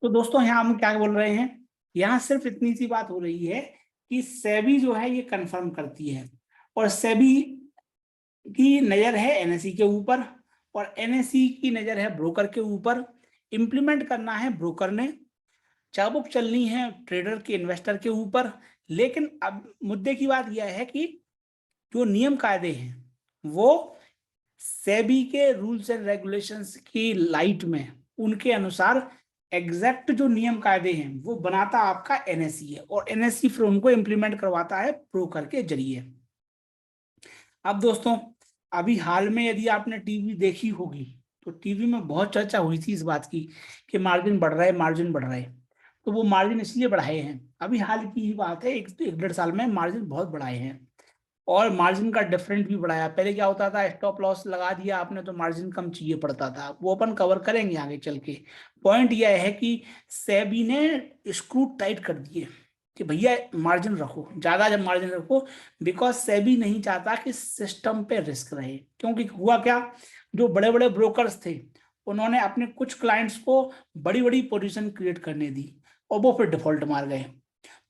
तो दोस्तों यहाँ हम क्या बोल रहे हैं, यहाँ सिर्फ इतनी सी बात हो रही है कि सेबी जो है ये कंफर्म करती है, और सेबी की नजर है एनएसई के ऊपर, और एनएसई की नजर है ब्रोकर के ऊपर। इंप्लीमेंट करना है ब्रोकर ने, चाबुक चलनी है ट्रेडर के, इन्वेस्टर के ऊपर। लेकिन अब मुद्दे की बात यह है कि जो नियम कायदे हैं वो सेबी के रूल्स एंड रेगुलेशंस की लाइट में, उनके अनुसार एग्जैक्ट जो नियम कायदे हैं वो बनाता आपका एनएसई है, और एनएसई फिर उनको इंप्लीमेंट करवाता है ब्रोकर के जरिए। अब दोस्तों, अभी हाल में यदि आपने टीवी देखी होगी तो टीवी में बहुत चर्चा हुई थी इस बात की कि मार्जिन बढ़ रहा है, मार्जिन बढ़ रहा है। तो वो मार्जिन इसलिए बढ़ाए हैं, अभी हाल की ही बात है, एक डेढ़ साल में मार्जिन बहुत बढ़ाए हैं, और मार्जिन का डिफरेंट भी बढ़ाया। पहले क्या होता था, स्टॉप लॉस लगा दिया आपने तो मार्जिन कम चाहिए पड़ता था, वो अपन कवर करेंगे आगे चल के। पॉइंट यह है कि सेबी ने स्क्रू टाइट कर दिए कि भैया मार्जिन रखो, ज्यादा जब मार्जिन रखो, बिकॉज सेबी नहीं चाहता कि सिस्टम पे रिस्क रहे। क्योंकि हुआ क्या, जो बड़े बड़े ब्रोकर्स थे उन्होंने अपने कुछ क्लाइंट्स को बड़ी बड़ी पोजीशन क्रिएट करने दी, और वो फिर डिफॉल्ट मार गए।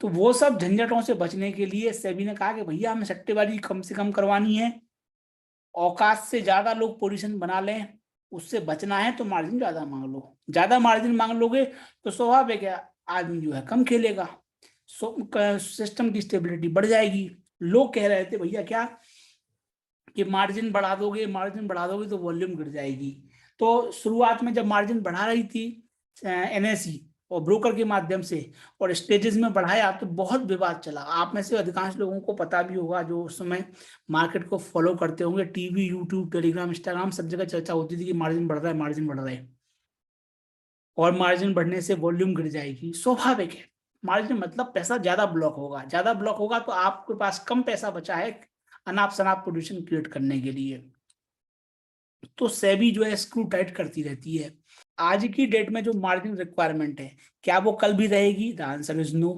तो वो सब झंझटों से बचने के लिए सेबी ने कहा कि भैया हमें सट्टेबाजी कम से कम करवानी है, औकात से ज्यादा लोग पोजीशन बना लें, उससे बचना है तो मार्जिन ज्यादा मांग लो। ज्यादा मार्जिन मांग लोगे तो स्वाभाविक है आदमी जो है कम खेलेगा, सिस्टम की स्टेबिलिटी बढ़ जाएगी। लोग कह रहे थे भैया क्या कि मार्जिन बढ़ा दोगे, मार्जिन बढ़ा दोगे तो वॉल्यूम गिर जाएगी। तो शुरुआत में जब मार्जिन बढ़ा रही थी एनएसई और ब्रोकर के माध्यम से, और स्टेजेस में बढ़ाया, तो बहुत विवाद चला। आप में से अधिकांश लोगों को पता भी होगा जो उस समय मार्केट को फॉलो करते होंगे, टीवी, यूट्यूब, टेलीग्राम, इंस्टाग्राम, सब जगह चर्चा होती थी कि मार्जिन बढ़ रहा है, मार्जिन बढ़ रहा है, और मार्जिन बढ़ने से वॉल्यूम गिर जाएगी। स्वाभाविक है, मार्जिन मतलब पैसा ज्यादा ब्लॉक होगा, ज्यादा ब्लॉक होगा तो आपके पास कम पैसा बचा है अनाप शनाप पोजीशन क्रिएट करने के लिए। तो सेबी जो है स्क्रू टाइट करती रहती है। आज की डेट में जो मार्जिन रिक्वायरमेंट है, क्या वो कल भी रहेगी? The answer is no.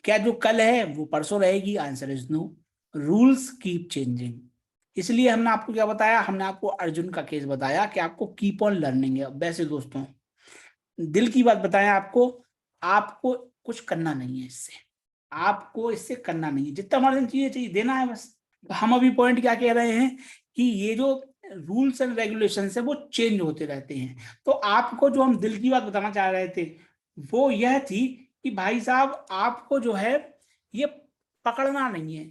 क्या जो कल है वो परसों रहेगी? Answer is no. Rules keep changing. इसलिए हमने आपको क्या बताया, हमने आपको अर्जुन का केस बताया कि आपको कीप ऑन लर्निंग है। वैसे दोस्तों, दिल की बात बताया आपको, आपको कुछ करना नहीं है इससे, आपको इससे करना नहीं है, जितना मार्जिन चाहिए चाहिए देना है बस। हम अभी पॉइंट क्या कह रहे हैं कि ये जो रूल्स एंड रेगुलेशन है वो चेंज होते रहते हैं। तो आपको जो हम दिल की बात बताना चाह रहे थे वो यह थी कि भाई साहब आपको जो है ये पकड़ना नहीं है,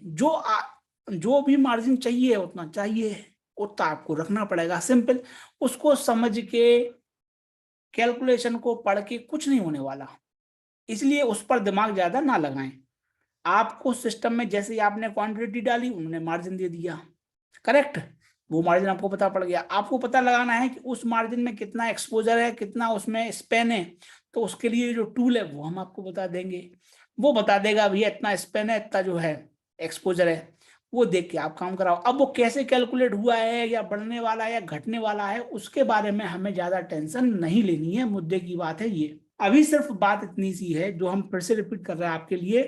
जो भी मार्जिन चाहिए उतना चाहिए, उतना आपको रखना पड़ेगा, सिंपल। उसको समझ के, कैलकुलेशन को पढ़ के कुछ नहीं होने वाला, इसलिए उस पर दिमाग ज्यादा ना लगाएं। आपको सिस्टम में जैसे ही आपने क्वांटिटी डाली उन्होंने मार्जिन दे दिया, करेक्ट, वो मार्जिन आपको पता पड़ गया। आपको पता लगाना है कि उस मार्जिन में कितना एक्सपोजर है, कितना उसमें स्पेन है। तो उसके लिए जो टूल है वो हम आपको बता देंगे, वो बता देगा भैया इतना स्पेन है, इतना जो है एक्सपोजर है, वो देख के आप काम कराओ। अब वो कैसे कैलकुलेट हुआ है, या बढ़ने वाला है या घटने वाला है, उसके बारे में हमें ज्यादा टेंशन नहीं लेनी है। मुद्दे की बात है ये। अभी सिर्फ बात इतनी सी है जो हम फिर से रिपीट कर रहे हैं आपके लिए,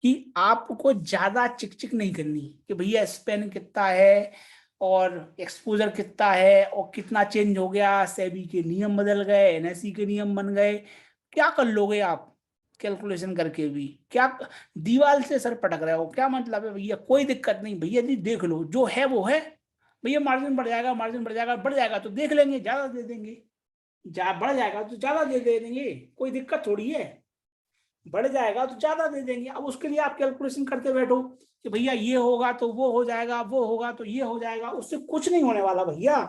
कि आपको ज्यादा चिक नहीं करनी कि भैया स्पेन कितना है और एक्सपोजर कितना है और कितना चेंज हो गया, सेबी के नियम बदल गए, एनएसई के नियम बन गए, क्या कर लोगे आप कैलकुलेशन करके भी? क्या दीवार से सर पटक रहे हो? क्या मतलब है भैया? कोई दिक्कत नहीं भैया जी, देख लो जो है वो है। भैया मार्जिन बढ़ जाएगा, मार्जिन बढ़ जाएगा, बढ़ जाएगा तो देख लेंगे, ज्यादा दे देंगे, बढ़ जाएगा तो ज्यादा दे देंगे, कोई दिक्कत थोड़ी है। बढ़ जाएगा तो ज्यादा दे देंगे। अब उसके लिए आप कैलकुलेशन करते बैठो कि भैया ये होगा तो वो हो जाएगा, वो होगा तो ये हो जाएगा, उससे कुछ नहीं होने वाला भैया।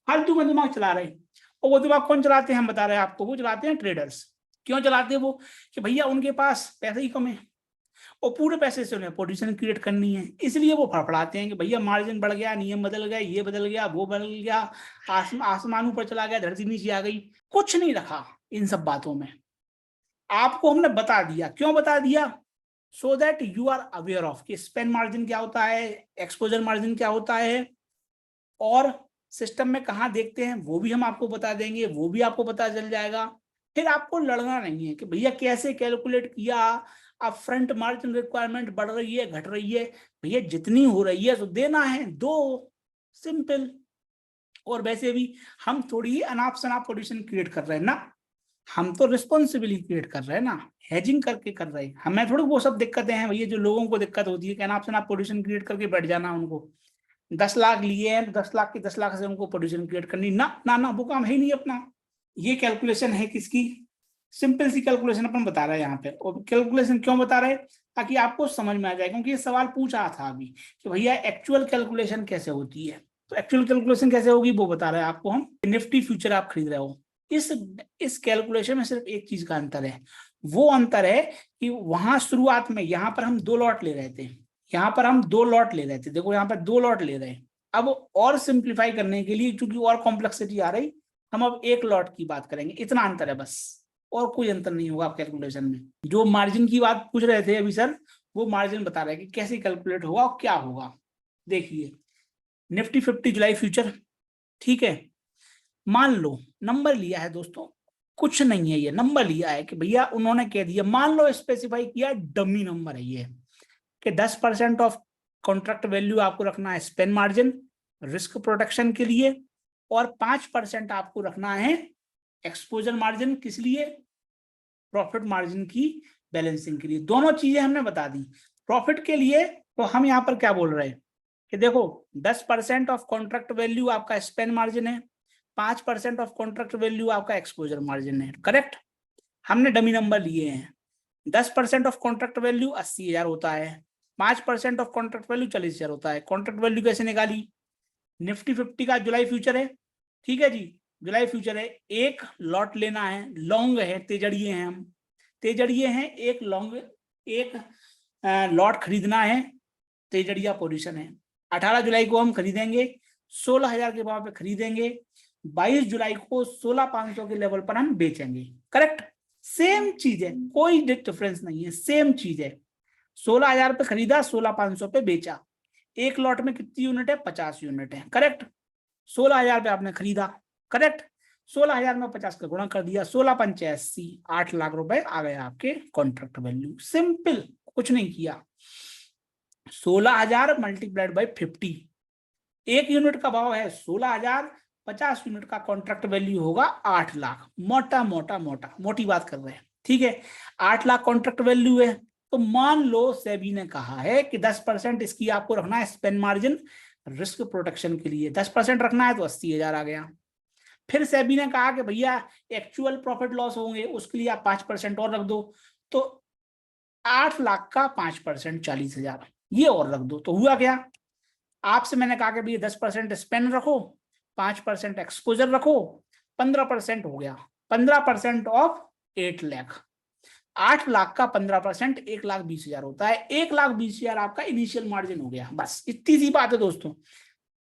फालतू में दिमाग चला रहे हैं। और वो दिमाग कौन चलाते हैं हम बता रहे हैं आपको, वो चलाते हैं ट्रेडर्स। क्यों चलाते हैं वो? कि भैया उनके पास पैसे ही कम है और पूरे पैसे से उन्हें पोजीशन क्रिएट करनी है, इसलिए वो फड़फड़ाते हैं कि भैया मार्जिन बढ़ गया, नियम बदल गया, ये बदल गया, वो बदल गया, आसमान ऊपर चला गया, धरती नीचे आ गई। कुछ नहीं रखा इन सब बातों में। आपको हमने बता दिया, क्यों बता दिया? So that you are aware of कि स्पेन मार्जिन क्या होता है, एक्सपोजर मार्जिन क्या होता है, और सिस्टम में कहाँ देखते हैं वो भी हम आपको बता देंगे, वो भी आपको पता चल जाएगा। फिर आपको लड़ना नहीं है कि भैया कैसे कैलकुलेट किया, अब फ्रंट मार्जिन रिक्वायरमेंट बढ़ रही है, घट रही है, भैया जितनी हो रही है तो देना है, दो, सिंपल। और वैसे भी हम थोड़ी ही अनाप शनाप पोजीशन क्रिएट कर रहे हैं ना, हम तो रिस्पॉन्सिबिलिटी क्रिएट कर रहे हैं ना, हेजिंग करके कर रहे हैं। हमें थोड़ी वो सब दिक्कतें हैं भैया जो लोगों को दिक्कत होती है, कहना आपसे ना पोल्यूशन क्रिएट करके बैठ जाना उनको। 10 लाख लिए हैं तो 10 लाख की 10 लाख से उनको पोल्यूशन क्रिएट करनी, ना ना ना, वो काम है ही नहीं अपना। ये कैलकुलेशन है किसकी, सिंपल सी कैलकुलेशन अपन बता रहे हैं यहाँ पे। और कैलकुलेशन क्यों बता रहे हैं, ताकि आपको समझ में आ जाए, क्योंकि ये सवाल पूछा था अभी कि भैया एक्चुअल कैलकुलेशन कैसे होती है। तो एक्चुअल कैलकुलेशन कैसे होगी वो बता रहे हैं आपको हम। निफ्टी फ्यूचर आप खरीद रहे हो, इस कैलकुलेशन में सिर्फ एक चीज का अंतर है, वो अंतर है कि वहां शुरुआत में यहाँ पर हम 2 लॉट ले रहे थे, यहाँ पर हम 2 लॉट ले रहे थे, देखो यहाँ पर 2 लॉट ले रहे हैं। अब और सिंप्लीफाई करने के लिए, क्योंकि और कॉम्प्लेक्सिटी आ रही, हम अब 1 लॉट की बात करेंगे, इतना अंतर है बस, और कोई अंतर नहीं होगा आप कैलकुलेशन में। जो मार्जिन की बात पूछ रहे थे अभी सर, वो मार्जिन बता रहे हैं कि कैसे कैलकुलेट होगा और क्या होगा। देखिए निफ्टी 50 जुलाई फ्यूचर, ठीक है, मान लो नंबर लिया है दोस्तों, कुछ नहीं है, ये नंबर लिया है कि भैया उन्होंने कह दिया, मान लो स्पेसिफाई किया डमी नंबर है ये, कि 10% ऑफ कॉन्ट्रैक्ट वैल्यू आपको रखना है स्पेन मार्जिन रिस्क प्रोटेक्शन के लिए, और 5% आपको रखना है एक्सपोजर मार्जिन, किस लिए, प्रॉफिट मार्जिन की बैलेंसिंग के लिए। दोनों चीजें हमने बता दी। प्रॉफिट के लिए तो हम यहाँ पर क्या बोल रहे हैं कि देखो 10% ऑफ कॉन्ट्रैक्ट वैल्यू आपका स्पेन मार्जिन है, 5% ऑफ कॉन्ट्रैक्ट वैल्यू आपका एक्सपोजर मार्जिन है, करेक्ट। हमने डमी नंबर लिए हैं, 10% ऑफ कॉन्ट्रैक्ट वैल्यू 80,000 होता है, 5% ऑफ कॉन्ट्रैक्ट वैल्यू 40,000 होता है। कॉन्ट्रैक्ट वैल्यू कैसे निकाली, निफ्टी 50 का जुलाई फ्यूचर है, ठीक है जी, जुलाई फ्यूचर है, 1 लॉट लेना है, लॉन्ग है, तेजड़िए हैं हम, तेजड़िए हैं, एक लॉट खरीदना है, तेजड़िया पोजीशन है। 18 जुलाई को हम खरीदेंगे, 16,000 के भाव पे खरीदेंगे, 22 जुलाई को 16,500 के लेवल पर हम बेचेंगे, करेक्ट। सेम चीज है, कोई डिफरेंस नहीं है, सेम चीज है। 16,000 पे खरीदा, 16,500 पे बेचा। एक लॉट में कितनी यूनिट है, 50 यूनिट है, करेक्ट। 16,000 पे आपने खरीदा, करेक्ट। 16,000 में 50 का गुणा कर दिया, 16,85, 8 लाख रुपए आ गए आपके कॉन्ट्रैक्ट वैल्यू। सिंपल, कुछ नहीं किया। 16,000 मल्टीप्लाइड बाई 50, एक यूनिट का भाव है 16,000, 50 यूनिट का कॉन्ट्रैक्ट वैल्यू होगा 8 लाख। मोटा मोटा मोटा मोटी बात कर रहे हैं, ठीक है। 8 लाख कॉन्ट्रैक्ट वैल्यू है, तो मान लो सेबी ने कहा है कि 10% इसकी आपको रखना है स्पेन मार्जिन रिस्क प्रोटेक्शन के लिए, 10% रखना है, तो 80,000 आ गया। फिर सेबी ने कहा कि भैया एक्चुअल प्रॉफिट लॉस होंगे, उसके लिए आप 5% और रख दो, तो 8 लाख का 5% 40,000 ये और रख दो। तो हुआ क्या, आपसे मैंने कहा कि भैया 10% स्पेन रखो, 5% एक्सपोजर रखो, 15% हो गया, 15% ऑफ 8 लाख। 8 लाख का 15% 1,20,000 होता है, 1,20,000 आपका इनिशियल मार्जिन हो गया। बस इतनी सी बात है दोस्तों,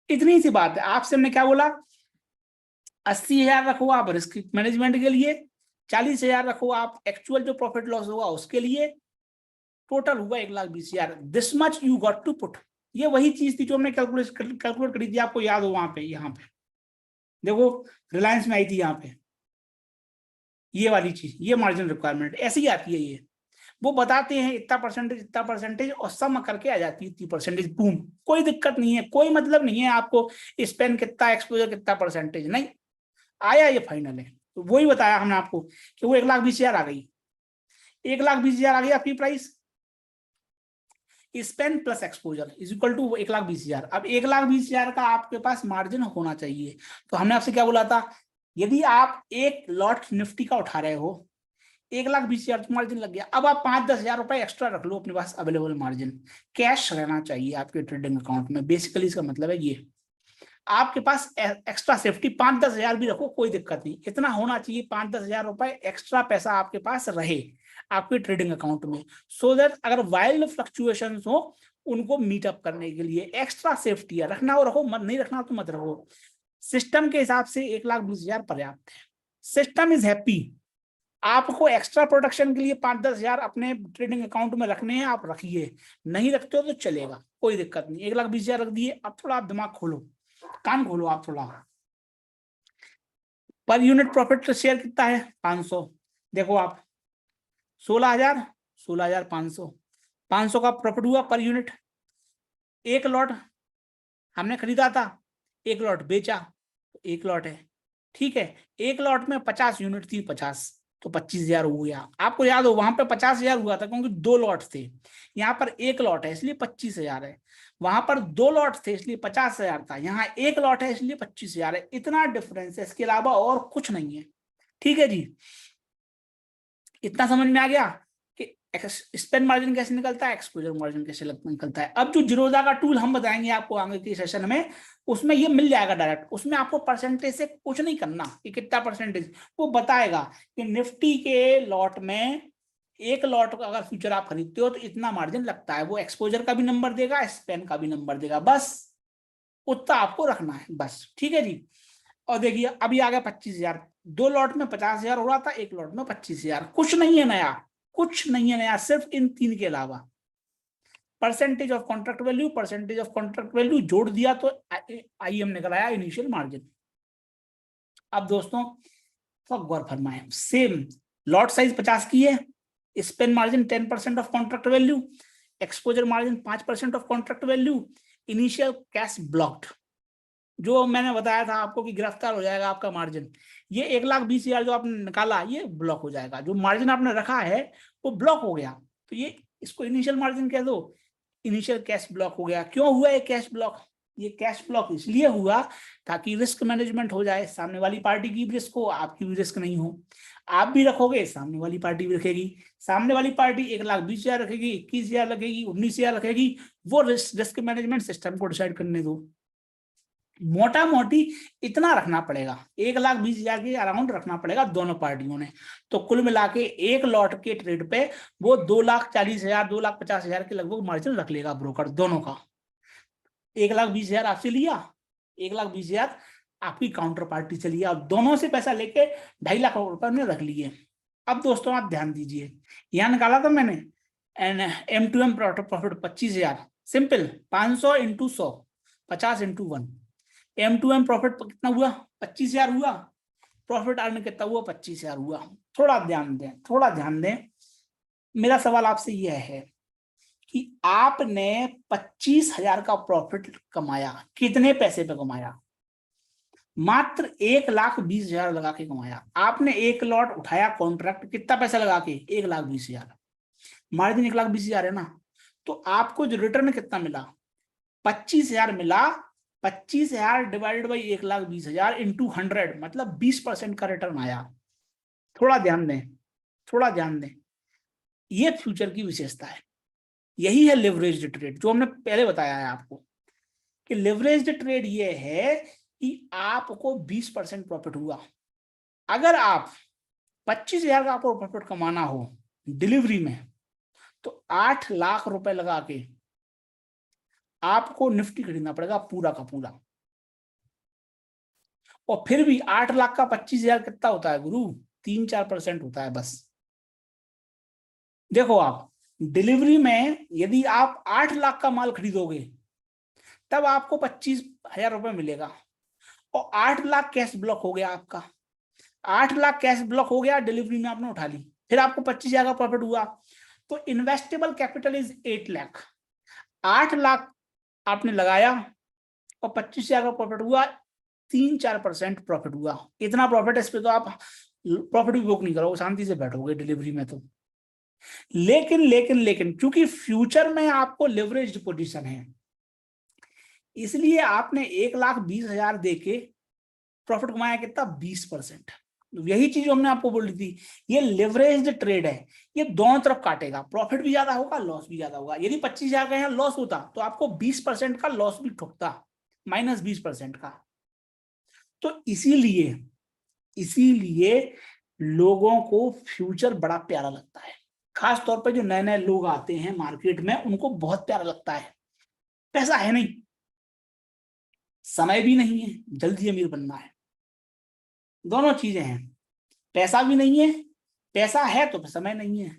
इतनी सी बात है। आपसे हमने क्या बोला, 80,000 रखो आप रिस्क मैनेजमेंट के लिए, 40,000 रखो आप एक्चुअल जो प्रॉफिट लॉस होगा उसके लिए, टोटल हुआ 1,20,000। This much you got to put. ये वही चीज थी जो हमने कैलकुलेट करी थी, आपको याद हो वहां पे, यहाँ पे देखो रिलायंस में आई थी, यहाँ पे ये वाली चीज, ये मार्जिन रिक्वायरमेंट ऐसे ही आती है। ये वो बताते हैं इतना परसेंटेज और सम करके आ जाती है इतनी परसेंटेज, बूम। कोई दिक्कत नहीं है, कोई मतलब नहीं है आपको स्पेन कितना एक्सपोजर कितना परसेंटेज, नहीं आया, ये फाइनल है। तो वही बताया हमने आपको कि वो 1,20,000 आ गई, 1,20,000 आ गई आपकी price, span plus exposure is equal to 1,20,000। अब 1,20,000 का आपके पास मार्जिन होना चाहिए। तो हमने आपसे क्या बोला था, यदि आप एक लॉट निफ्टी का उठा रहे हो, 1,20,000 मार्जिन लग गया, अब आप 5-10,000 रुपए एक्स्ट्रा रख लो अपने पास अवेलेबल मार्जिन, कैश रहना चाहिए आपके ट्रेडिंग अकाउंट में। बेसिकली इसका मतलब है ये, आपके पास एक्स्ट्रा सेफ्टी 5-10,000 भी रखो, कोई दिक्कत नहीं, इतना होना चाहिए, 5-10,000 रुपए एक्स्ट्रा पैसा आपके पास रहे आपके ट्रेडिंग अकाउंट में, सो दैट अगर वाइल्ड फ्लक्चुएशंस हो उनको मीटअप करने के लिए एक्स्ट्रा सेफ्टी है। रखना हो रखो, मत नहीं रखना तो मत रखो। सिस्टम के हिसाब से 1,20,000 पर्याप्त है, सिस्टम इज हैप्पी। आपको एक्स्ट्रा प्रोटेक्शन के लिए 5-10,000 अपने ट्रेडिंग अकाउंट में रखने हैं, आप रखिए, नहीं रखते हो तो चलेगा, कोई दिक्कत नहीं। 1,20,000 रख दिए। अब थोड़ा आप दिमाग खोलो, कान खोलो आप थोड़ा। पर यूनिट प्रॉफिट शेयर कितना है, 500। देखो आप 16,000, 16,500, 500 का प्रॉफिट हुआ पर यूनिट। एक लॉट हमने खरीदा था, एक लॉट बेचा, एक लॉट है, ठीक है। एक लॉट में 50 यूनिट थी, 50 तो 25,000 हो गया। आपको याद हो वहां पे 50,000 हुआ था क्योंकि 2 लॉट थे, यहाँ पर 1 लॉट है इसलिए 25,000 है, वहां पर 2 लॉट थे इसलिए 50,000 था, यहाँ 1 लॉट है इसलिए 25,000 है। इतना डिफरेंस है, इसके अलावा और कुछ नहीं है। ठीक है जी, इतना समझ में आ गया कि स्पेन मार्जिन कैसे निकलता है, एक्सपोजर मार्जिन कैसे निकलता है। अब जो जीरोधा का टूल हम बताएंगे आपको आगे के सेशन में, उसमें ये मिल जाएगा डायरेक्ट, उसमें आपको परसेंटेज से कुछ नहीं करना कि कितना परसेंटेज, वो बताएगा कि निफ्टी के लॉट में 1 लॉट का अगर फ्यूचर आप खरीदते हो तो इतना मार्जिन लगता है, वो एक्सपोजर का भी नंबर देगा, स्पेन का भी नंबर देगा, बस उतना आपको रखना है बस। ठीक है जी, और देखिए अभी आ गया 25,000, 2 लॉट में 50,000 हो रहा था, 1 लॉट में 25,000, कुछ नहीं है नया, कुछ नहीं है नया, सिर्फ इन 3 के अलावा percentage of contract value, percentage of contract value जोड़ दिया तो आईएम निकल आया, इनिशियल मार्जिन। अब दोस्तों सब गौर फरमाएं, सेम लॉट साइज 50 की है, Spain margin 10% of contract value, exposure margin 5% of contract value, initial cash blocked, जो मैंने बताया था आपको कि गिरफ्तार हो जाएगा आपका मार्जिन, ये 1,20,000 जो आपने निकाला ये ब्लॉक हो जाएगा, जो मार्जिन आपने रखा है वो ब्लॉक हो गया, तो ये इसको इनिशियल मार्जिन कह दो, इनिशियल कैश ब्लॉक हो गया। क्यों हुआ ये कैश ब्लॉक, ये कैश ब्लॉक इसलिए हुआ ताकि रिस्क मैनेजमेंट हो जाए, सामने वाली पार्टी की भी रिस्क हो, आपकी भी रिस्क नहीं हो, आप भी रखोगे सामने वाली पार्टी भी रखेगी, सामने वाली पार्टी 1,20,000 रखेगी, 21,000 रखेगी, 19,000 रखेगी, वो रिस्क मैनेजमेंट सिस्टम को डिसाइड करने दो। मोटा मोटी इतना रखना पड़ेगा, 1,20,000 के अराउंड रखना पड़ेगा दोनों पार्टियों ने, तो कुल मिला के 1 लॉट के ट्रेड पे वो 2,40,000 2,50,000 के लगभग मार्जिन रख लेगा ब्रोकर दोनों का। 1,20,000 आपसे लिया, 1,20,000 आपकी काउंटर पार्टी से लिया, दोनों से पैसा लेके 2.5 लाख रुपए में रख लिए। अब दोस्तों आप ध्यान दीजिए, यहां निकाला था मैंने M2M profit 25,000, simple 500 into 100, 50 into 1, M2M profit कितना हुआ, 25,000 हुआ, प्रॉफिट अर्न कितना हुआ, 25,000 हुआ। थोड़ा ध्यान दें, थोड़ा ध्यान दें, मेरा सवाल आपसे यह है कि आपने 25,000 का प्रॉफिट कमाया, कितने पैसे पे कमाया, मात्र 1,20,000 लगा के कमाया। आपने 1 लॉट उठाया कॉन्ट्रैक्ट, कितना पैसा लगा के, 1,20,000, मार्जिन 1,20,000 है ना, तो आपको जो रिटर्न कितना मिला, 25,000 मिला, 25,000 डिवाइडेड बाई 1,20,000 इंटू 100, मतलब 20% का रिटर्न आया। थोड़ा ध्यान दें, थोड़ा ध्यान दें, ये फ्यूचर की विशेषता है, यही है लिवरेज्ड ट्रेड जो हमने पहले बताया है आपको कि लिवरेज्ड ट्रेड ये है कि आपको 20% प्रॉफिट हुआ। अगर आप 25,000 का आपको प्रॉफिट कमाना हो डिलीवरी में, तो 8 लाख रुपए लगा के आपको निफ्टी खरीदना पड़ेगा पूरा का पूरा, और फिर भी 8 लाख का 25,000 कितना होता है गुरु, 3-4% होता है बस। देखो आप डिलीवरी में यदि आप 8 लाख का माल खरीदोगे तब आपको 25,000 रुपए मिलेगा, और 8 लाख कैश ब्लॉक हो गया आपका, 8 लाख कैश ब्लॉक हो गया, डिलीवरी में आपने उठा ली, फिर आपको 25,000 का प्रॉफिट हुआ, तो investable capital is 8 lakh. 8 lakh आपने लगाया और 25,000 का प्रॉफिट हुआ, 3-4% प्रॉफिट हुआ, इतना प्रॉफिट है, इस पे तो आप प्रॉफिट भी बुक नहीं करोगे, शांति से बैठोगे डिलीवरी में तो। लेकिन लेकिन लेकिन क्योंकि फ्यूचर में आपको लिवरेज्ड पोजीशन है, इसलिए आपने 1,20,000 देके प्रॉफिट कमाया कितना, 20%। यही चीज हमने आपको बोली थी, ये लिवरेज्ड ट्रेड है, ये दोनों तरफ काटेगा, प्रॉफिट भी ज्यादा होगा, लॉस भी ज्यादा होगा। यदि 25,000 का यहाँ लॉस होता तो आपको 20% का लॉस भी ठुकता, -20% का। तो इसीलिए लोगों को फ्यूचर बड़ा प्यारा लगता है, खास तौर पे जो नए नए लोग आते हैं मार्केट में, उनको बहुत प्यारा लगता है। पैसा है नहीं, समय भी नहीं है, जल्दी अमीर बनना है, दोनों चीजें हैं, पैसा भी नहीं है, पैसा है तो समय नहीं है,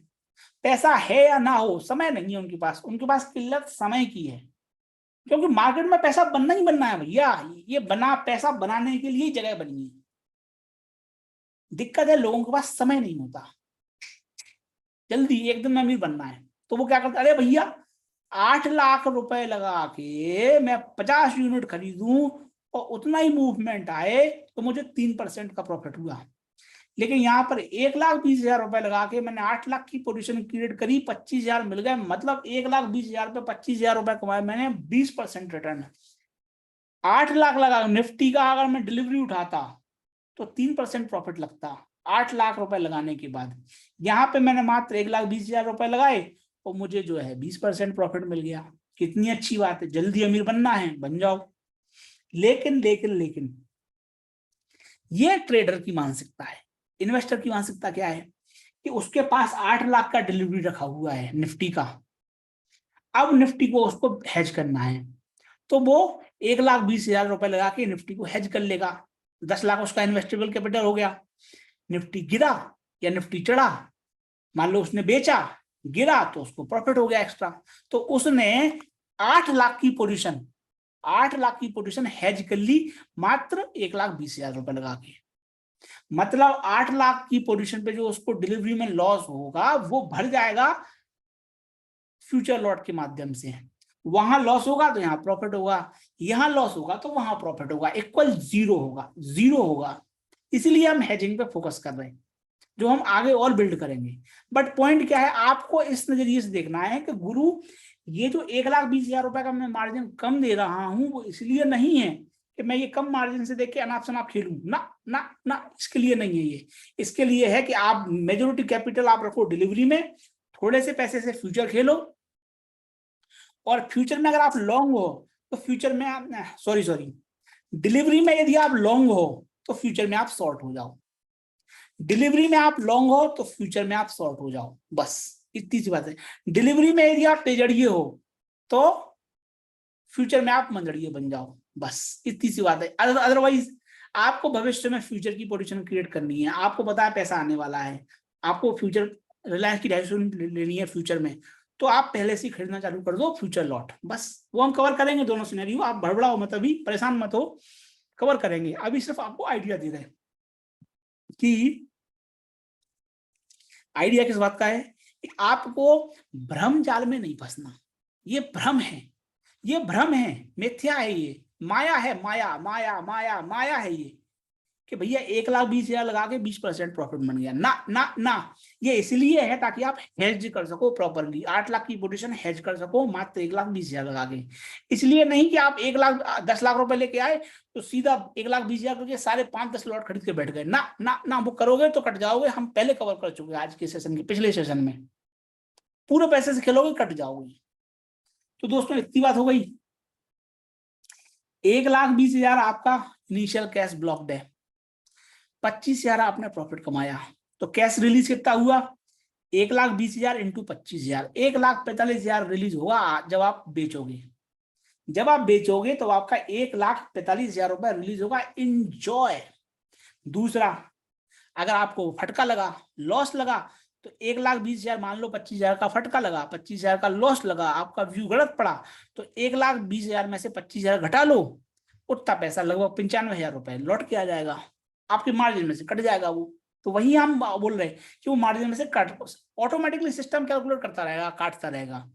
पैसा है या ना हो समय नहीं है उनके पास किल्लत समय की है, क्योंकि मार्केट में पैसा बनना ही बनना है भैया, ये बना पैसा बनाने के लिए जगह बनी है। दिक्कत है लोगों के पास समय नहीं होता, जल्दी एक दिन में अमीर बनना है, तो वो क्या करते, अरे भैया 8 लाख रुपए लगा के मैं 50 यूनिट खरीदूं और उतना ही मूवमेंट आए तो मुझे 3% का प्रॉफिट हुआ, लेकिन यहाँ पर 1,20,000 रुपए लगा के मैंने 8 लाख की पोजीशन क्रिएट करी, 25,000 मिल गए, मतलब 1,20,000 पे 25,000 रुपए कमाए मैंने, 20% रिटर्न। 8 लाख लगा निफ्टी का, अगर मैं डिलीवरी उठाता तो 3% प्रॉफिट लगता 8 लाख रुपए लगाने के बाद। यहाँ पे मैंने मात्र 1,20,000 रुपए लगाए और मुझे जो है 20% प्रॉफिट मिल गया। कितनी अच्छी बात है, जल्दी अमीर बनना है बन जाओ। लेकिन लेकिन लेकिन ये ट्रेडर की मानसिकता है। इन्वेस्टर की मानसिकता क्या है कि उसके पास 8 लाख का डिलीवरी रखा हुआ है निफ्टी का, अब निफ्टी को उसको हेज करना है, तो वो 1,20,000 रुपए लगा के निफ्टी को हेज कर लेगा। 10 लाख उसका इन्वेस्टेबल कैपिटल हो गया। निफ्टी गिरा या निफ्टी चढ़ा, मान लो उसने बेचा, गिरा तो उसको प्रॉफिट हो गया एक्स्ट्रा, तो उसने 8 लाख की पोजीशन 8 लाख की पोजीशन हेज कर ली मात्र 1,20,000 रुपए लगा के। मतलब 8 लाख की पोजीशन पे जो उसको डिलीवरी में लॉस होगा वो भर जाएगा फ्यूचर लॉट के माध्यम से। वहां लॉस होगा तो यहाँ प्रॉफिट होगा, यहां लॉस होगा तो वहां प्रॉफिट होगा, इक्वल जीरो होगा, जीरो होगा। इसलिए हम हेजिंग पे फोकस कर रहे हैं, जो हम आगे और बिल्ड करेंगे। बट पॉइंट क्या है, आपको इस नजरिए से देखना है कि गुरु ये जो 1,20,000 रुपए का मैं मार्जिन कम दे रहा हूं वो इसलिए नहीं है कि मैं ये कम मार्जिन से देख के अनाप शनाप खेलूं, ना ना ना, इसके लिए नहीं है ये। इसके लिए है कि आप मेजोरिटी कैपिटल आप रखो डिलीवरी में, थोड़े से पैसे से फ्यूचर खेलो, और फ्यूचर में अगर आप लॉन्ग हो तो फ्यूचर में आप सॉरी डिलीवरी में यदि आप लॉन्ग हो तो फ्यूचर में आप शॉर्ट हो जाओ, डिलीवरी में आप लॉन्ग हो तो फ्यूचर में आप शॉर्ट हो जाओ, बस इतनी सी बात है। डिलीवरी में यदि आप तेजड़िए हो तो फ्यूचर में आप मंजड़िए बन जाओ, बस इतनी सी बात है। अदरवाइज आपको भविष्य में फ्यूचर की पोजीशन क्रिएट करनी है, आपको पता है पैसा आने वाला है, आपको फ्यूचर रिलायंस की डायरेक्शन लेनी है फ्यूचर में, तो आप पहले से खरीदना चालू कर दो फ्यूचर लॉट, बस वो हम कवर करेंगे दोनों सिनेरियो। आप भड़बड़ाओ मत, अभी परेशान मत हो, कवर करेंगे। अभी सिर्फ आपको आइडिया दे रहे हैं कि आइडिया किस बात का है कि आपको भ्रम जाल में नहीं फंसना। ये भ्रम है, ये भ्रम है, मिथ्या है, ये माया है, माया माया माया माया है ये, कि भैया 1,20,000 लगा के 20% प्रॉफिट बन गया, ना ना ना। ये इसलिए है ताकि आप हेज कर सको प्रॉपरली, 8 लाख की पोजीशन हेज कर सको मात्र 1,20,000 लगा के। इसलिए नहीं कि आप 1,10,00,000 रुपए लेके आए तो सीधा 1,20,000 करके सारे 5-10 लॉट खरीद के बैठ गए, ना ना ना, वो करोगे तो कट जाओगे। हम पहले कवर कर चुके आज के सेशन के, पिछले सेशन में पूरे पैसे से खेलोगे कट जाओगे। तो दोस्तों इतनी बात हो गई। 1,20,000 आपका इनिशियल कैश ब्लॉक्ड है, 25,000 आपने प्रॉफिट कमाया, तो कैश रिलीज कितना हुआ, 1,20,000 इंटू 25,000, 1,45,000 रिलीज होगा जब आप बेचोगे। जब आप बेचोगे तो आपका 1,45,000 रुपए रिलीज होगा, इंजॉय। दूसरा, अगर आपको फटका लगा, लॉस लगा, तो 1,20,000 मान लो 25,000 का फटका लगा, 25,000 का लॉस लगा, आपका व्यू गलत पड़ा, तो 1,20,000 में से 25,000 घटा लो, उतना पैसा लगभग 95,000 रुपए लौट के आ जाएगा, आपके मार्जिन में से कट जाएगा वो। तो वही हम बोल रहे हैं कि वो मार्जिन में से कट, ऑटोमेटिकली सिस्टम कैलकुलेट करता रहेगा, काटता रहेगा।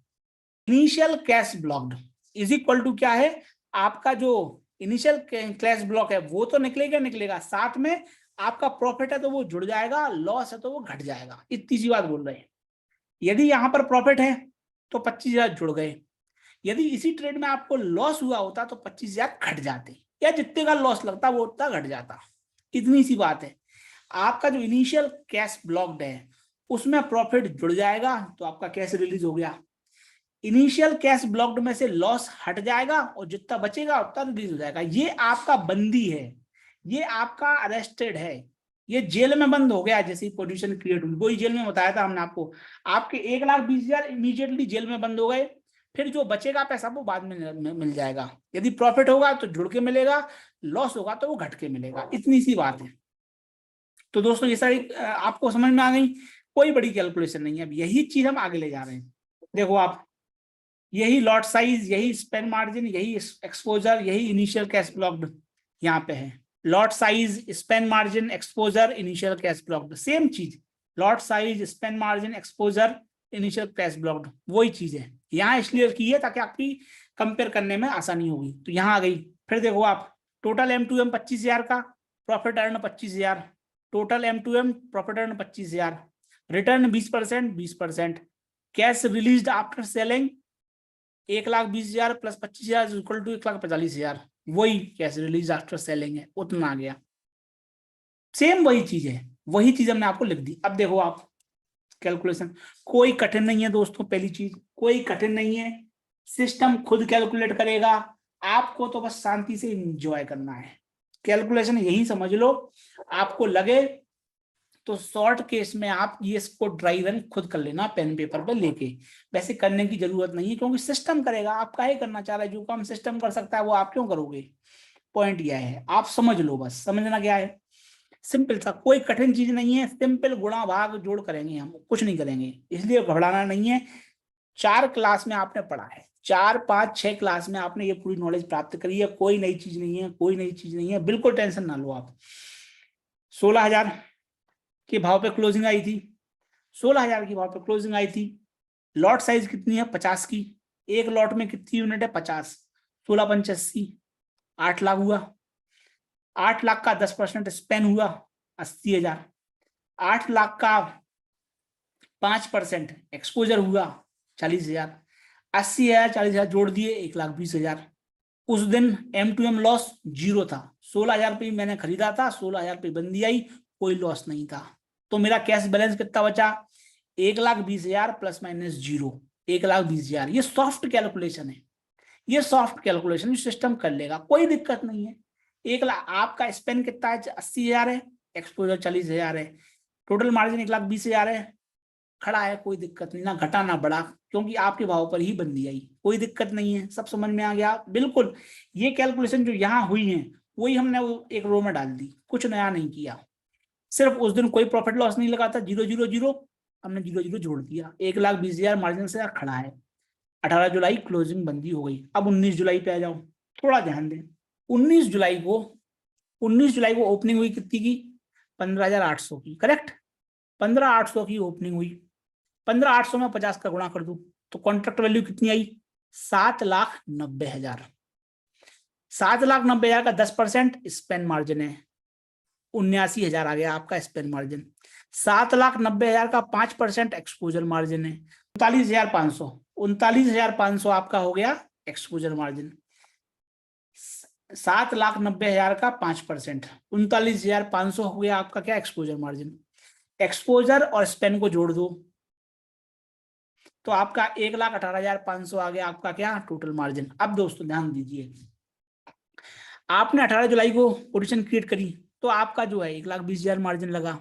Initial cash blocked is equal to क्या है, आपका जो इनिशियल कैश ब्लॉक है वो तो निकलेगा, साथ में आपका प्रॉफिट है तो वो जुड़ जाएगा, लॉस है तो वो घट जाएगा, इतनी सी बात बोल रहे हैं। यदि यहाँ पर प्रॉफिट है तो 25,000 जुड़ गए, यदि इसी ट्रेड में आपको लॉस हुआ होता तो 25,000 घट जाते, या जितने का लॉस लगता वो उतना घट जाता, इतनी सी बात है। आपका जो इनिशियल कैश ब्लॉक्ड है उसमें प्रॉफिट जुड़ जाएगा तो आपका कैश रिलीज हो गया, इनिशियल कैश ब्लॉक्ड में से लॉस हट जाएगा और जितना बचेगा उतना रिलीज हो जाएगा। ये आपका बंदी है, ये आपका अरेस्टेड है, ये जेल में बंद हो गया जैसी पोजीशन क्रिएट हुई, वही जेल में बताया था हमने आपको। आपके 1,20,000 इमीडिएटली जेल में बंद हो गए, फिर जो बचेगा पैसा वो बाद में मिल जाएगा। यदि प्रॉफिट होगा तो जुड़ के मिलेगा, लॉस होगा तो वो घट के मिलेगा, इतनी सी बात है। तो दोस्तों ये सारी आपको समझ में आ गई, कोई बड़ी कैलकुलेशन नहीं है। अब यही चीज हम आगे ले जा रहे हैं। देखो आप, यही लॉट साइज, यही स्पेन मार्जिन, यही एक्सपोजर, यही इनिशियल कैश ब्लॉक्ड यहाँ पे है। Lot size, span margin, exposure, initial cash blocked, same चीज। Lot size, span margin, exposure, initial cash blocked, वही चीज है। यहाँ इसलिए की है ताकि आपकी कंपेयर करने में आसानी होगी। तो यहाँ आ गई। फिर देखो आप, टोटल M2M 25,000 का, profit earn 25,000, total M2M profit and 25,000, return 20%, 20%, cash released after selling 1,20,000 plus 25,000 equal to 1,45,000, वही कैश रिलीज आफ्टर सेलिंग है, उतना आ गया। सेम वही चीज है, वही चीज हमने आपको लिख दी। अब देखो आप कैलकुलेशन, कोई कठिन नहीं है दोस्तों, पहली चीज कोई कठिन नहीं है, सिस्टम खुद कैलकुलेट करेगा, आपको तो बस शांति से एंजॉय करना है। कैलकुलेशन यही समझ लो, आपको लगे तो शॉर्ट केस में आप ये इसको ड्राई रन खुद कर लेना पेन पेपर पे लेके, वैसे करने की जरूरत नहीं है क्योंकि सिस्टम करेगा, आप काहे करना चाह रहे हैं, जो काम सिस्टम कर सकता है वो आप क्यों करोगे। पॉइंट यह है, आप समझ लो, बस समझना क्या है, सिंपल सा, कोई कठिन चीज नहीं है, सिंपल गुणा भाग जोड़ करेंगे हम, कुछ नहीं करेंगे, इसलिए घबराना नहीं है। 4 क्लास में आपने पढ़ा है, 4, 5, 6 क्लास में आपने ये पूरी नॉलेज प्राप्त करी है, कोई नई चीज नहीं है, कोई नई चीज नहीं है, बिल्कुल टेंशन ना लो आप। 16,000 के भाव पे क्लोजिंग आई थी, 16,000 के भाव पे क्लोजिंग आई थी। लॉट साइज कितनी है 50 की, एक लॉट में कितनी यूनिट है 50, 16 पंच 80, 8 लाख हुआ। 8 लाख का 10% स्पेन हुआ 80,000, 8 लाख का 5% एक्सपोजर हुआ 40,000, 80,000 40,000 जोड़ दिए 1,20,000। उस दिन M2M लॉस 0 था, 16,000 पे मैंने खरीदा था, 16,000 पे बंदी आई, कोई लॉस नहीं था, तो मेरा कैश बैलेंस कितना बचा 1,20,000 प्लस माइनस 0, 1,20,000। ये सॉफ्ट कैलकुलेशन है, ये सॉफ्ट कैलकुलेशन सिस्टम कर लेगा, कोई दिक्कत नहीं है। 1 लाख आपका स्पेन कितना है 80,000 है, एक्सपोजर 40,000 है, टोटल मार्जिन 1,20,000 है, खड़ा है, कोई दिक्कत नहीं, ना घटा ना बढ़ा, क्योंकि आपके भाव पर ही बंदी आई, कोई दिक्कत नहीं है। सब समझ में आ गया बिल्कुल। ये कैलकुलेशन जो यहाँ हुई है वही हमने वो एक रो में डाल दी, कुछ नया नहीं किया, सिर्फ उस दिन कोई प्रॉफिट लॉस नहीं लगा था, 0 0 0, हमने 0 0 जोड़ दिया, 1,20,000 मार्जिन से खड़ा है। 18 जुलाई क्लोजिंग बंदी हो गई। अब 19 जुलाई पे आ जाओ, थोड़ा ध्यान दें। 19 जुलाई को ओपनिंग हुई कितनी की 15,800 की, करेक्ट, 15,800 की ओपनिंग हुई, 15,800 में 50 का गुणा कर दूं तो कॉन्ट्रैक्ट वैल्यू कितनी आई 7,90,000। 7,90,000 का 10% स्पेन मार्जिन है, 79,000 आ गया आपका स्पेन मार्जिन। 7,90,000 का 5% एक्सपोजर मार्जिन है, 39,500, 39,500 आपका हो गया एक्सपोजर मार्जिन। 7,90,000 का 5%, 39,500 हो गया आपका क्या एक्सपोजर मार्जिन। एक्सपोजर और स्पेन को जोड़ दो तो आपका 1,18,500 आ गया आपका क्या टोटल मार्जिन। अब दोस्तों ध्यान दीजिए, आपने 18 जुलाई को पोजीशन क्रिएट करी तो आपका जो है 1,20,000 मार्जिन लगा।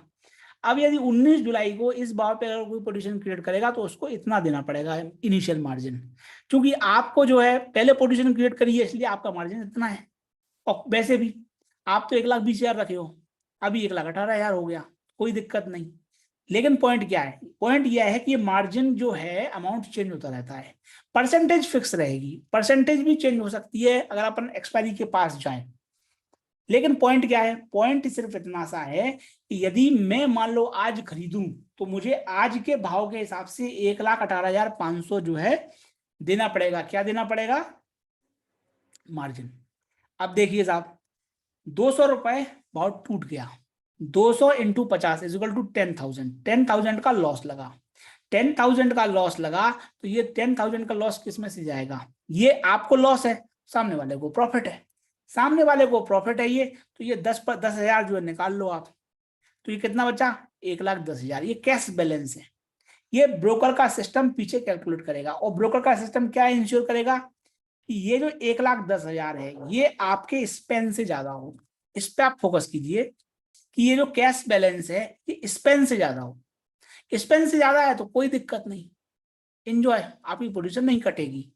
अब यदि 19 जुलाई को इस भाव पे अगर कोई पोजीशन क्रिएट करेगा तो उसको इतना देना पड़ेगा इनिशियल मार्जिन, क्योंकि आपको जो है पहले पोजीशन क्रिएट करी है इसलिए आपका मार्जिन इतना है। और वैसे भी आप तो 1,20,000 रखे हो, अभी 1,18,000 हो गया, कोई दिक्कत नहीं। लेकिन पॉइंट क्या है, पॉइंट यह है कि मार्जिन जो है अमाउंट चेंज होता रहता है, परसेंटेज फिक्स रहेगी, परसेंटेज भी चेंज हो सकती है अगर अपन एक्सपायरी के पास जाएं। लेकिन पॉइंट क्या है, पॉइंट सिर्फ इतना सा है कि यदि मैं मान लो आज खरीदूं तो मुझे आज के भाव के हिसाब से 1,18,500 जो है देना पड़ेगा। क्या देना पड़ेगा मार्जिन। अब देखिए साहब 200 रुपए भाव टूट गया, 200 इंटू 50 इज इक्वल टू 10,000, 10,000 का लॉस लगा, 10,000 का लॉस लगा तो ये 10,000 का लॉस किस में से जाएगा, ये आपको लॉस है, सामने वाले को प्रॉफिट है, सामने वाले को प्रॉफिट है ये, तो ये 10,000 जो है निकाल लो आप, तो ये कितना बचा 1,10,000। ये कैश बैलेंस है, ये ब्रोकर का सिस्टम पीछे कैलकुलेट करेगा, और ब्रोकर का सिस्टम क्या इंश्योर करेगा कि ये जो 1,10,000 है ये आपके स्पेन से ज्यादा हो। इस पे आप फोकस कीजिए कि ये जो कैश बैलेंस है ये स्पेन से ज्यादा हो, स्पेन से ज्यादा है तो कोई दिक्कत नहीं, एंजॉय, आपकी पोजीशन नहीं कटेगी,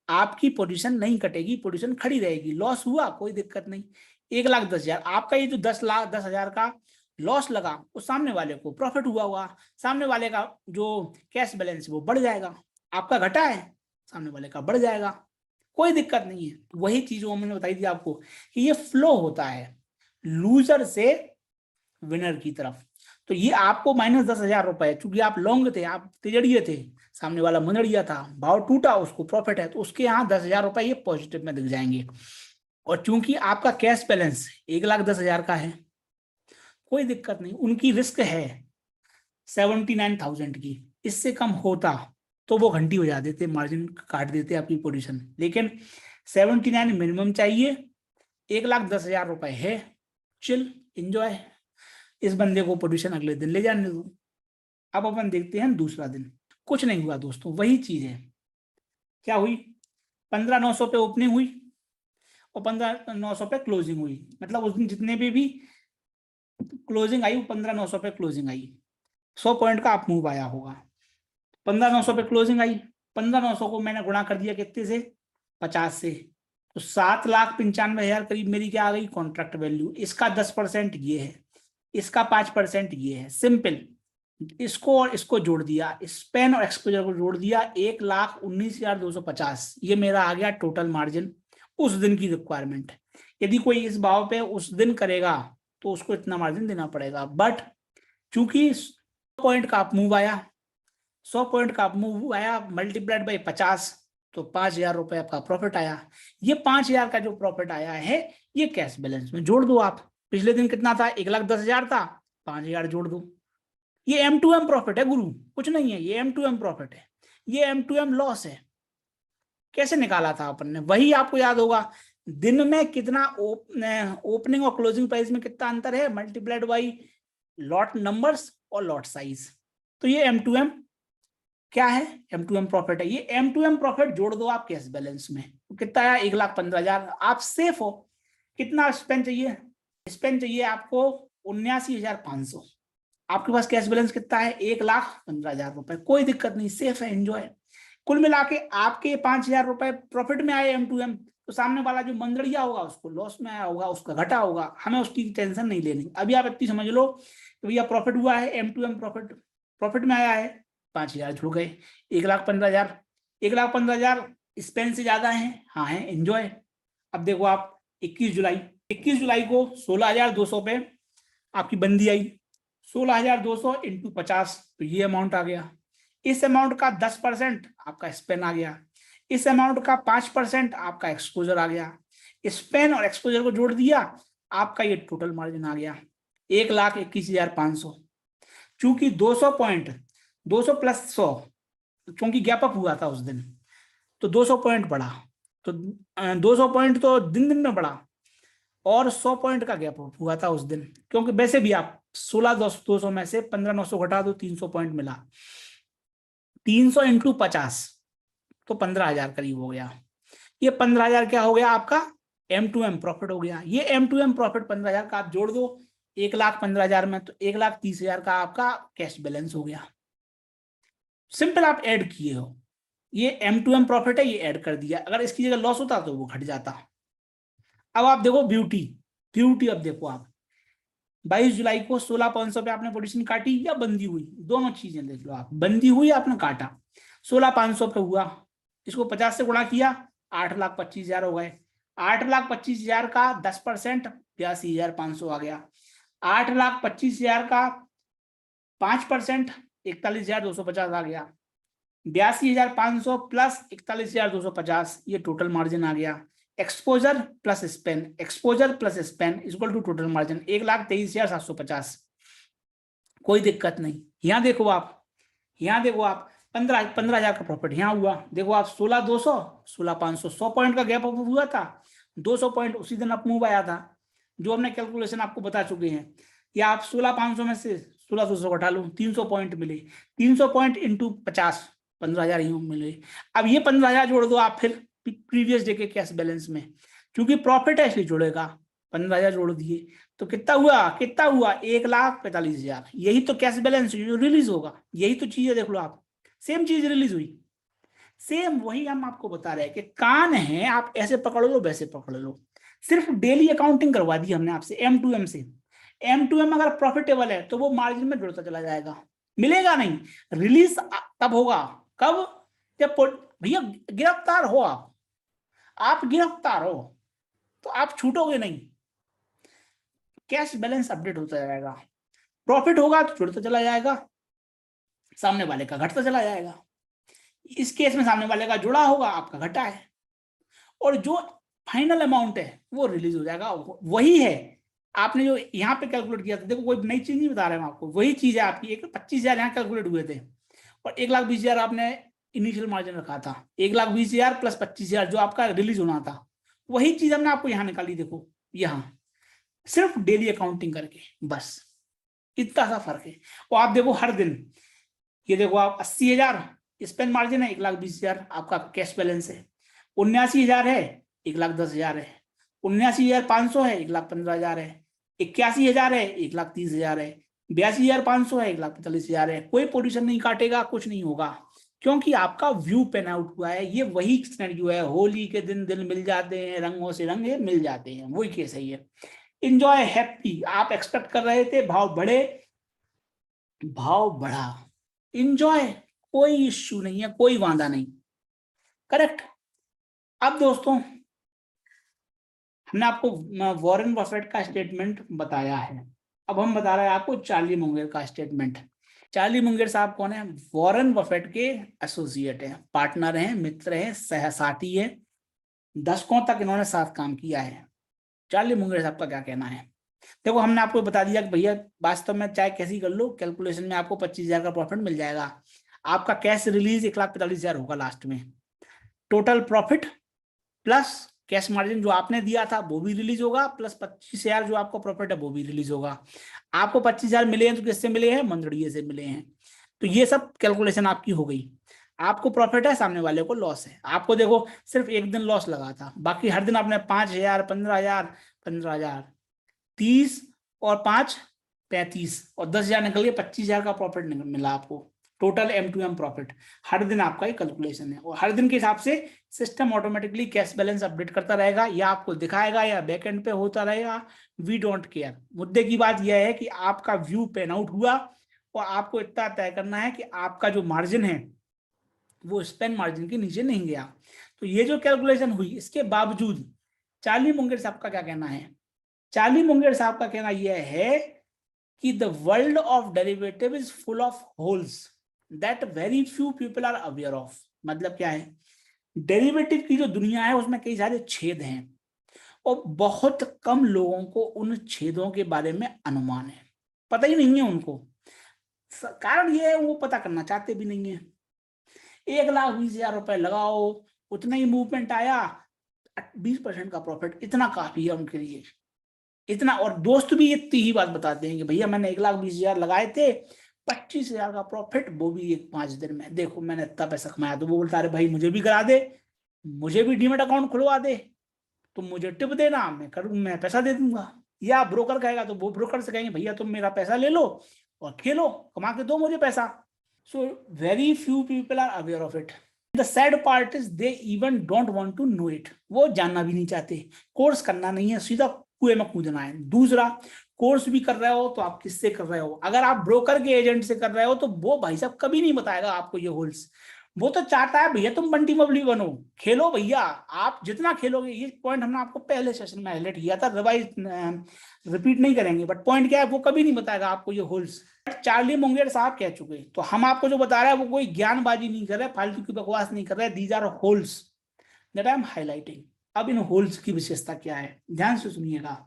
आपकी पोजीशन नहीं कटेगी, पोजीशन खड़ी रहेगी, लॉस हुआ कोई दिक्कत नहीं। 1,10,000 आपका ये जो 10,10,000 का लॉस लगा वो सामने वाले को प्रॉफिट हुआ, सामने वाले का जो कैश बैलेंस वो बढ़ जाएगा, आपका घटा है सामने वाले का बढ़ जाएगा, कोई दिक्कत नहीं है। वही चीज वो मैंने बताई थी आपको कि ये फ्लो होता है लूजर से विनर की तरफ। तो ये आपको -10,000 रुपए, चूंकि आप लॉन्ग थे, आप तिजड़िए थे, सामने वाला मुनड़िया था, भाव टूटा, उसको प्रॉफिट है, तो उसके यहाँ 10,000 रुपए ये पॉजिटिव में दिख जाएंगे। और चूंकि आपका कैश बैलेंस 1,10,000 का है कोई दिक्कत नहीं, उनकी रिस्क है 79,000 की, इससे कम होता तो वो घंटी बजा देते, मार्जिन काट देते आपकी पोजीशन, लेकिन 79 मिनिमम चाहिए। 1,10,000 रुपए है, चिल एंजॉय, इस बंदे को पोजीशन अगले दिन ले जाने दो। अब अपन देखते हैं दूसरा दिन, कुछ नहीं हुआ दोस्तों, वही चीज है। क्या हुई, 15,900 पे ओपनिंग हुई और 15,900 पे क्लोजिंग हुई, मतलब उस दिन जितने भी क्लोजिंग आई वो 15,900 पे क्लोजिंग आई, 100 पॉइंट का अप मूव आया होगा। 15,900 पे क्लोजिंग आई, 15,900 को मैंने गुणा कर दिया कितने से, 50 से, तो 7,95,000 करीब मेरी क्या आ गई कॉन्ट्रैक्ट वैल्यू। इसका 10% ये है, इसका 5% ये है, सिंपल। इसको और इसको जोड़ दिया, स्पेन और एक्सपोजर को जोड़ दिया, 1,19,250, ये मेरा आ गया टोटल मार्जिन उस दिन की रिक्वायरमेंट। यदि कोई इस भाव पे उस दिन करेगा तो उसको इतना मार्जिन देना पड़ेगा, बट चूंकि 100 पॉइंट का अप मूव आया, 100 पॉइंट का अप मूव आया मल्टीप्लाइड बाई 50, तो 5,000 रुपए आपका प्रॉफिट आया। ये 5,000 का जो प्रॉफिट आया है ये कैश बैलेंस में जोड़ दो आप। पिछले दिन कितना था, 1,10,000 था, 5,000 जोड़ दो। ये M2M प्रॉफिट है गुरु, कुछ नहीं है, ये M2M प्रॉफिट है, ये M2M लॉस है। कैसे निकाला था अपन ने, वही आपको याद होगा, दिन में कितना ओपनिंग और क्लोजिंग प्राइस में कितना अंतर है, मल्टीप्लाइड बाई लॉट नंबर्स और लॉट साइज। तो ये M2M क्या है, M2M प्रॉफिट है। ये M2M प्रॉफिट जोड़ दो आप कैश बैलेंस में, तो कितना आया 1,15,000, आप सेफ हो। कितना स्पेन चाहिए, स्पेन चाहिए आपको 79,500, आपके पास कैश बैलेंस कितना है 1,15,000 रुपए, कोई दिक्कत नहीं, सेफ है, एंजॉय। कुल मिला के आपके 5,000 रुपए प्रॉफिट में आए M2M, तो सामने वाला जो मंदड़िया होगा उसको लॉस में आया होगा, उसका घटा होगा, हमें उसकी टेंशन नहीं लेनी। अभी आप इतनी समझ लो कि भैया प्रॉफिट हुआ है, M2M प्रॉफिट प्रॉफिट में आया है, 5,000 जुड़ गए, 1,15,000, 1,15,000 स्पेन से ज्यादा है, हाँ है, एंजॉय। अब देखो आप 21 जुलाई को 16,200 पे आपकी बंदी आई, 16,200 इंटू 50, तो ये अमाउंट आ गया। इस अमाउंट का 10% आपका स्पेन आ गया, इस अमाउंट का 5% आपका एक्सपोजर आ गया, स्पेन और एक्सपोजर को जोड़ दिया, आपका ये टोटल मार्जिन आ गया 1,21,500। चूंकि 200 पॉइंट, 200 प्लस 100, क्योंकि गैप अप हुआ था उस दिन, तो 200 पॉइंट बढ़ा, तो 200 पॉइंट तो दिन दिन में बढ़ा, और 100 पॉइंट का गैप अप हुआ था उस दिन, क्योंकि वैसे भी आप 16,200 में से 15,900 घटा दो, 300 पॉइंट मिला, 300 इंटू 50 तो 15,000 करीब हो गया। ये 15,000 क्या हो गया आपका M2M प्रॉफिट हो गया। ये M2M प्रॉफिट 15,000 का आप जोड़ दो 1,15,000 में, तो 1,30,000 का आपका कैश बैलेंस हो गया। सिंपल आप ऐड किए हो, ये M2M प्रॉफिट है, ये ऐड कर दिया, अगर इसकी जगह लॉस होता तो वो घट जाता। अब आप देखो ब्यूटी, ब्यूटी अब देखो आप 22 जुलाई को 16,500 पे आपने पोजीशन काटी या बंदी हुई, दोनों चीजें देख लो आप, बंदी हुई आपने काटा, 16,500 पे हुआ, इसको 50 से गुणा किया, 8,25,000 हो गए, 8,25,000 का 10% 82,500 आ गया, 8,25,000 का 5% 41,250 आ गया, 82,500 प्लस 41,250, ये टोटल मार्जिन आ गया। Exposure plus span, exposure plus span equal to total margin 1,23,750, कोई दिक्कत नहीं। यहाँ देखो आप, यहाँ देखो आप 15,000 का प्रॉफिट यहाँ हुआ, देखो आप 16,200 16,500, 100 पॉइंट का गैप अप हुआ था, 200 पॉइंट उसी दिन अप मूव आया था, जो हमने कैलकुलेशन आपको बता चुके हैं। या आप 16,500 में से 16,200 घटा लो, 300 पॉइंट मिले, 300 पॉइंट इंटू 50, 15,000 ही मिले। अब ये 15,000 जोड़ दो आप फिर प्रीवियस डे के कैश बैलेंस में, क्योंकि प्रॉफिट है इसलिए जोड़ेगा, 15,000 जोड़ दिए तो कितना हुआ, कितना हुआ 1,45,000, यही तो कैश बैलेंस जो रिलीज होगा, यही तो चीज है, देख लो आप, सेम चीज रिलीज हुई, सेम वही हम आपको बता रहे हैं कि कान है, आप ऐसे पकड़ लो वैसे पकड़ लो, सिर्फ डेली अकाउंटिंग करवा दी हमने आपसे M2M से। M2M अगर प्रॉफिटेबल है तो वो मार्जिन में जुड़ता चला जाएगा, मिलेगा नहीं, रिलीज तब होगा कब, जब भैया गिरफ्तार हो आप गिरफ्तार हो तो आप छूटोगे नहीं, कैश बैलेंस अपडेट होता जाएगा, प्रॉफिट होगा तो जुड़ता चला जाएगा, सामने वाले का घटता चला जाएगा। इस केस में सामने वाले का जुड़ा होगा, आपका घटा है, और जो फाइनल अमाउंट है वो रिलीज हो जाएगा। वही है आपने जो यहाँ पे कैलकुलेट किया था, देखो कोई नई चीज नहीं बता रहे हैं आपको, वही चीज है आपकी। 25,000 यहाँ कैलकुलेट हुए थे और 1,20,000 आपने इनिशियल मार्जिन रखा था। 1,20,000 प्लस 25,000 जो आपका रिलीज होना था, वही चीज हमने आपको यहाँ निकाली। देखो यहाँ सिर्फ डेली अकाउंटिंग करके, बस इतना सा फर्क है। और आप देखो हर दिन, ये देखो आप 80,000 स्पेंड मार्जिन है, 1,20,000 आपका कैश बैलेंस है। 79,000 है, 1,10,000 है। 79,500 है, 1,15,000 है। 81,000 है, 1,30,000 है। 82,500 है, 1,45,000 है। कोई पोजीशन नहीं काटेगा, कुछ नहीं होगा, क्योंकि आपका व्यू पेन आउट हुआ है। ये वही सिनेरियो है, होली के दिन दिल मिल जाते हैं, रंगों से रंग मिल जाते हैं, वही केस है ये। इंजॉय हैप्पी, आप एक्सपेक्ट कर रहे थे भाव बढ़े, भाव बढ़ा, इंजॉय, कोई इश्यू नहीं है, कोई वांदा नहीं। करेक्ट। अब दोस्तों हमने आपको वॉरेन बफेट का स्टेटमेंट बताया है, अब हम बता रहे हैं आपको चार्ली मुंगेर का स्टेटमेंट। चार्ली मुंगेर साहब कौन है? वॉरेन बफेट के एसोसिएट हैं, पार्टनर हैं, मित्र हैं, सहसाथी हैं, दशकों तक इन्होंने साथ काम किया है। चार्ली मुंगेर साहब का क्या कहना है? देखो हमने आपको बता दिया कि भैया वास्तव में चाहे कैसी कर लो, कैलकुलेशन में आपको 25,000 का प्रॉफिट मिल जाएगा। आपका कैश रिलीज 1,45,000 होगा लास्ट में। Total profit plus cash margin जो आपने दिया था वो भी रिलीज होगा, प्लस 25,000 जो आपका प्रॉफिट है वो भी रिलीज होगा। आपको 25,000 मिले हैं तो किससे मिले हैं? मंदड़िए से मिले हैं। तो ये सब कैलकुलेशन आपकी हो गई। आपको प्रॉफिट है, सामने वाले को लॉस है। आपको देखो सिर्फ एक दिन लॉस लगा था, बाकी हर दिन आपने 5,000, 15,000, 15,000, 30 और 5 35 और 10,000 निकल गए, 25,000 का प्रॉफिट मिला आपको। टोटल M2M प्रॉफिट हर दिन आपका ही कैलकुलेशन है, और हर दिन के हिसाब से system automatically cash balance update करता रहेगा, या आपको दिखाएगा या बैकएंड पे होता रहेगा। We don't care. मुद्दे की बात यह है कि आपका व्यू पेन आउट हुआ, और आपको इतना तय करना है कि आपका जो मार्जिन है वो स्पेंड मार्जिन के नीचे नहीं गया। तो ये जो कैलकुलेशन हुई, इसके बावजूद चार्ली मुंगेर साहब का क्या कहना है? चार्ली मुंगेर साहब का कहना यह है कि the world of derivative is full of holes that very few people are aware of. मतलब क्या है? डेरिवेटिव की जो दुनिया है उसमें कई सारे छेद हैं, और बहुत कम लोगों को उन छेदों के बारे में अनुमान है, पता ही नहीं है उनको। कारण ये है वो पता करना चाहते भी नहीं है। 1,20,000 रुपए लगाओ, उतना ही मूवमेंट आया, 20% का प्रॉफिट, इतना काफी है उनके लिए, इतना। और दोस्त भी इतनी ही बात बताते हैं कि भैया मैंने 1,20,000 लगाए थे, 25,000 का प्रॉफिट, वो भी एक 5 दिन में, देखो मैंने इतना पैसा कमाया। तो वो बोलता है भाई मुझे भी करा दे, मुझे भी डीमेट अकाउंट खुलवा दे, तुम मुझे टिप देना, मैं करूँ, मैं पैसा दे दूंगा। या ब्रोकर कहेगा तो वो ब्रोकर से कहेंगे भैया तुम मेरा पैसा ले लो और खेलो, कमा के दो मुझे पैसा। So very few people are aware of it. The sad part is they even don't want to know it. वो जानना भी नहीं चाहते। कोर्स करना नहीं है, सीधा कुएं में कूदना है। दूसरा, कोर्स भी कर रहे हो तो आप किससे कर रहे हो? अगर आप ब्रोकर के एजेंट से कर रहे हो तो वो भाई साहब कभी नहीं बताएगा आपको ये होल्स। वो तो चाहता है भैया तुम बंटी बबली बनो, खेलो भैया, आप जितना खेलोगे। ये पॉइंट हमने आपको पहले सेशन में हाईलाइट किया था, रिवाइज रिपीट नहीं करेंगे, बट पॉइंट क्या है वो कभी नहीं बताएगा आपको ये होल्स। चार्ली मुंगेर साहब कह चुके, तो हम आपको जो बता रहे हैं वो कोई ज्ञानबाजी नहीं कर रहे, फालतू की बकवास नहीं कर रहे। These are holes that I am highlighting. अब इन होल्स की विशेषता क्या है, ध्यान से सुनिएगा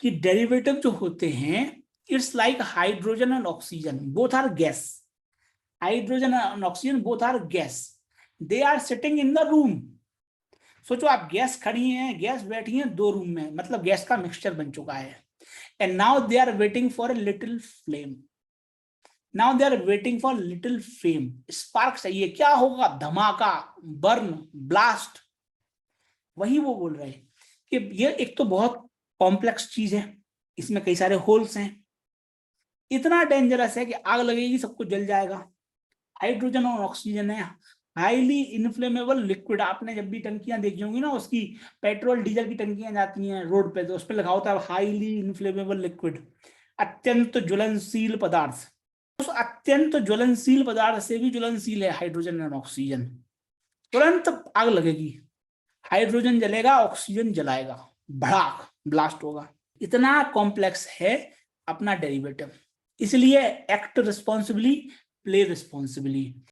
कि डेरिवेटिव जो होते हैं, it's like hydrogen and oxygen, both are gas. Hydrogen and oxygen both are gas, they are sitting in the room. सोचो आप गैस खड़ी हैं, गैस बैठी हैं 2 रूम में, मतलब गैस का मिक्सचर बन चुका है। And now they are waiting for a little flame. Now they are waiting for little flame, spark चाहिए। क्या होगा? धमाका, बर्न, ब्लास्ट। वही वो बोल रहे हैं कि ये एक तो बहुत कॉम्प्लेक्स चीज है, इसमें कई सारे होल्स हैं, इतना डेंजरस है कि आग लगेगी सब कुछ जल जाएगा। हाइड्रोजन और ऑक्सीजन है, हाईली इन्फ्लेमेबल लिक्विड। आपने जब भी टंकियां देखी होंगी ना, उसकी पेट्रोल डीजल की टंकियां जाती हैं रोड पे, तो उस पर लिखा होता है हाईली इन्फ्लेमेबल लिक्विड, अत्यंत ज्वलनशील पदार्थ। उस अत्यंत ज्वलनशील पदार्थ से भी ज्वलनशील है हाइड्रोजन और ऑक्सीजन। तुरंत आग लगेगी, हाइड्रोजन जलेगा, ऑक्सीजन जलाएगा, भड़ाक, ब्लास्ट होगा। इतना कॉम्प्लेक्स है अपना डेरिवेटिव। इसलिए एक्ट रिस्पॉन्सिबली, प्ले रिस्पॉन्सिबली।